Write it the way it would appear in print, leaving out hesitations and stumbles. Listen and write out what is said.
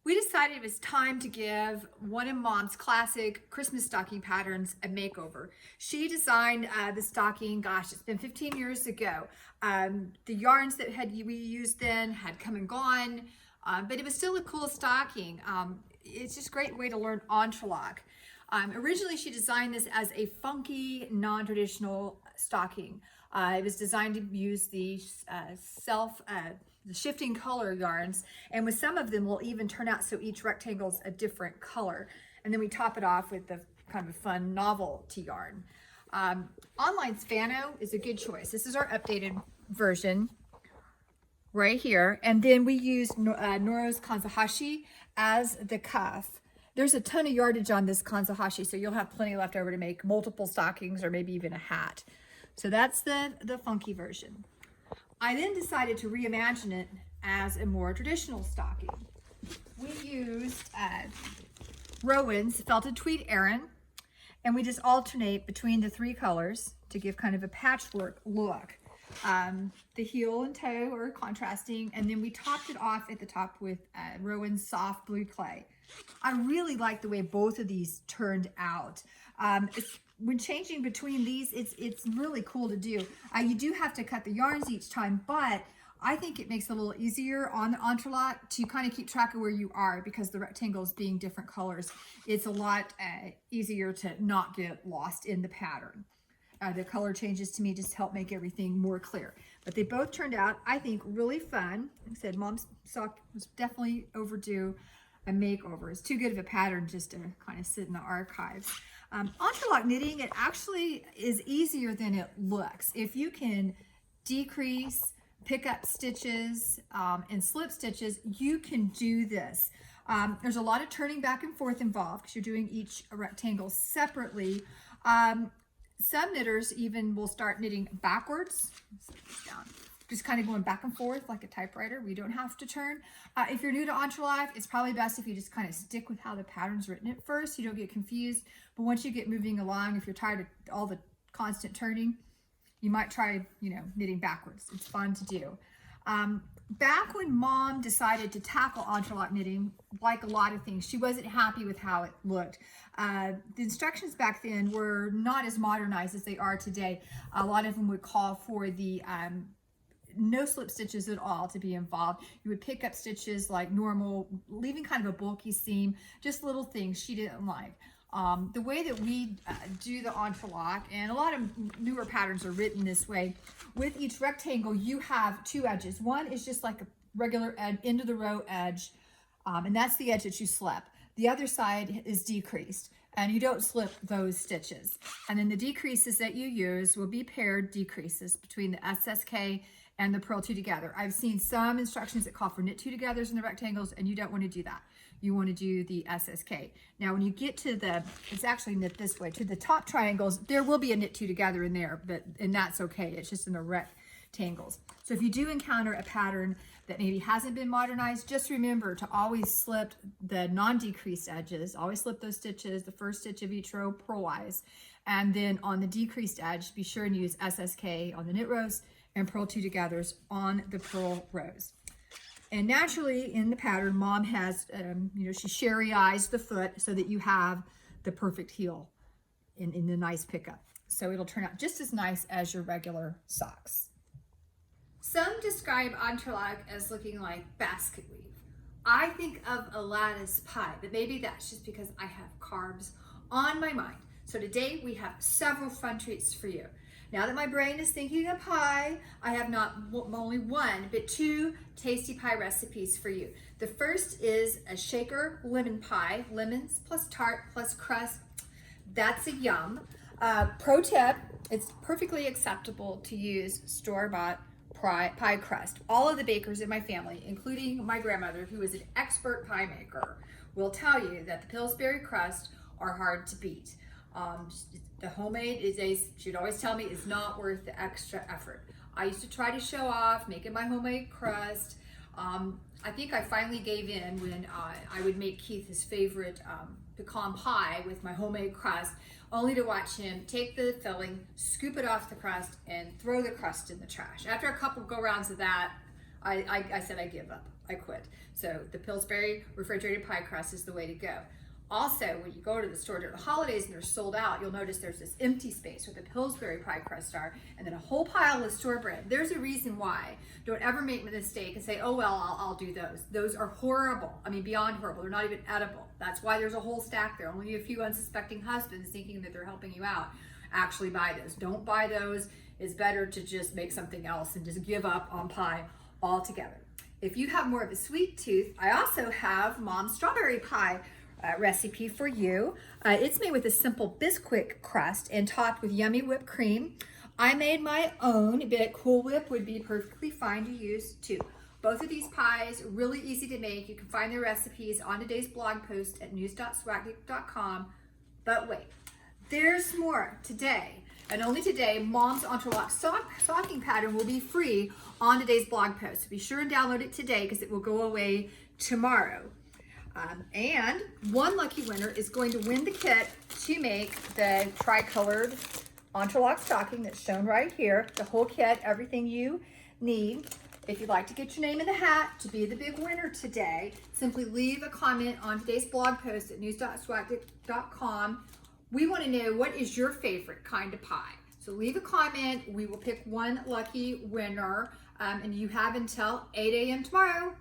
We decided it was time to give one of Mom's classic Christmas stocking patterns a makeover. She designed the stocking, gosh, it's been 15 years ago. The yarns that we used then had come and gone, but it was still a cool stocking. It's just a great way to learn Entrelac. Originally, she designed this as a funky, non-traditional stocking. It was designed to use the the shifting color yarns, and with some of them will even turn out so each rectangle is a different color. And then we top it off with the kind of a fun novelty yarn. Online Spano is a good choice. This is our updated version right here. And then we used Noro's Kanzahashi as the cuff. There's a ton of yardage on this Kanzahashi, so you'll have plenty left over to make multiple stockings or maybe even a hat. So that's the funky version. I then decided to reimagine it as a more traditional stocking. We used Rowan's Felted Tweed Aran, and we just alternate between the three colors to give kind of a patchwork look. The heel and toe are contrasting, and then we topped it off at the top with Rowan's Soft Blue Clay. I really like the way both of these turned out. When changing between these, it's really cool to do. You do have to cut the yarns each time, but I think it makes it a little easier on the Entrelac to kind of keep track of where you are, because the rectangles being different colors, it's a lot easier to not get lost in the pattern. The color changes to me just help make everything more clear. But they both turned out, I think, really fun. Like I said, Mom's sock was definitely overdue a makeover. It's too good of a pattern just to kind of sit in the archives. Entrelac knitting, it actually is easier than it looks. If you can decrease, pick up stitches, and slip stitches, you can do this. There's a lot of turning back and forth involved because you're doing each rectangle separately. Some knitters even will start knitting backwards. Down. Just kind of going back and forth like a typewriter. We don't have to turn. If you're new to Entrelac, it's probably best if you just kind of stick with how the pattern's written at first. You don't get confused. But once you get moving along, if you're tired of all the constant turning, you might try, knitting backwards. It's fun to do. Back when Mom decided to tackle Entrelac knitting, like a lot of things, she wasn't happy with how it looked. The instructions back then were not as modernized as they are today. A lot of them would call for the no slip stitches at all to be involved. You would pick up stitches like normal, leaving kind of a bulky seam, just little things she didn't like. The way that we do the Entrelac, and a lot of newer patterns are written this way, with each rectangle you have two edges. One is just like a regular end of the row edge, and that's the edge that you slip. The other side is decreased, and you don't slip those stitches. And then the decreases that you use will be paired decreases between the SSK and the purl two together. I've seen some instructions that call for knit two togethers in the rectangles, and you don't want to do that. You want to do the SSK. Now, when you get to it's actually knit this way, to the top triangles, there will be a knit two together in there, and that's okay. It's just in the rectangles. So if you do encounter a pattern that maybe hasn't been modernized, just remember to always slip the non-decreased edges, always slip those stitches, the first stitch of each row purlwise, and then on the decreased edge, be sure and use SSK on the knit rows and purl two togethers on the purl rows. And naturally in the pattern, Mom has, she sherry-eyes the foot so that you have the perfect heel in the nice pickup. So it'll turn out just as nice as your regular socks. Some describe Entrelac as looking like basket weave. I think of a lattice pie, but maybe that's just because I have carbs on my mind. So today we have several fun treats for you. Now that my brain is thinking of pie, I have not only one, but two tasty pie recipes for you. The first is a shaker lemon pie, lemons plus tart plus crust. That's a yum. Pro tip, it's perfectly acceptable to use store-bought pie crust. All of the bakers in my family, including my grandmother, who is an expert pie maker, will tell you that the Pillsbury crust are hard to beat. The homemade she'd always tell me, is not worth the extra effort. I used to try to show off making my homemade crust. I think I finally gave in when I would make Keith his favorite pecan pie with my homemade crust, only to watch him take the filling, scoop it off the crust, and throw the crust in the trash. After a couple go rounds of that, I said I give up. I quit. So the Pillsbury refrigerated pie crust is the way to go. Also, when you go to the store during the holidays and they're sold out, you'll notice there's this empty space where the Pillsbury pie crust are, and then a whole pile of store brand. There's a reason why. Don't ever make the mistake and say, oh, well, I'll do those. Those are horrible. I mean, beyond horrible. They're not even edible. That's why there's a whole stack there. Only a few unsuspecting husbands thinking that they're helping you out actually buy those. Don't buy those. It's better to just make something else and just give up on pie altogether. If you have more of a sweet tooth, I also have Mom's strawberry pie recipe for you. It's made with a simple Bisquick crust and topped with yummy whipped cream. I made my own, but Cool Whip would be perfectly fine to use too. Both of these pies, really easy to make. You can find their recipes on today's blog post at news.swaggeek.com. But wait, there's more today. And only today, Mom's Entrelac Stocking pattern will be free on today's blog post. So be sure and download it today because it will go away tomorrow. And one lucky winner is going to win the kit to make the tri-colored Entrelac stocking that's shown right here. The whole kit, everything you need. If you'd like to get your name in the hat to be the big winner today, simply leave a comment on today's blog post at news.swaggeek.com. We want to know, what is your favorite kind of pie? So leave a comment. We will pick one lucky winner, and you have until 8 a.m. tomorrow.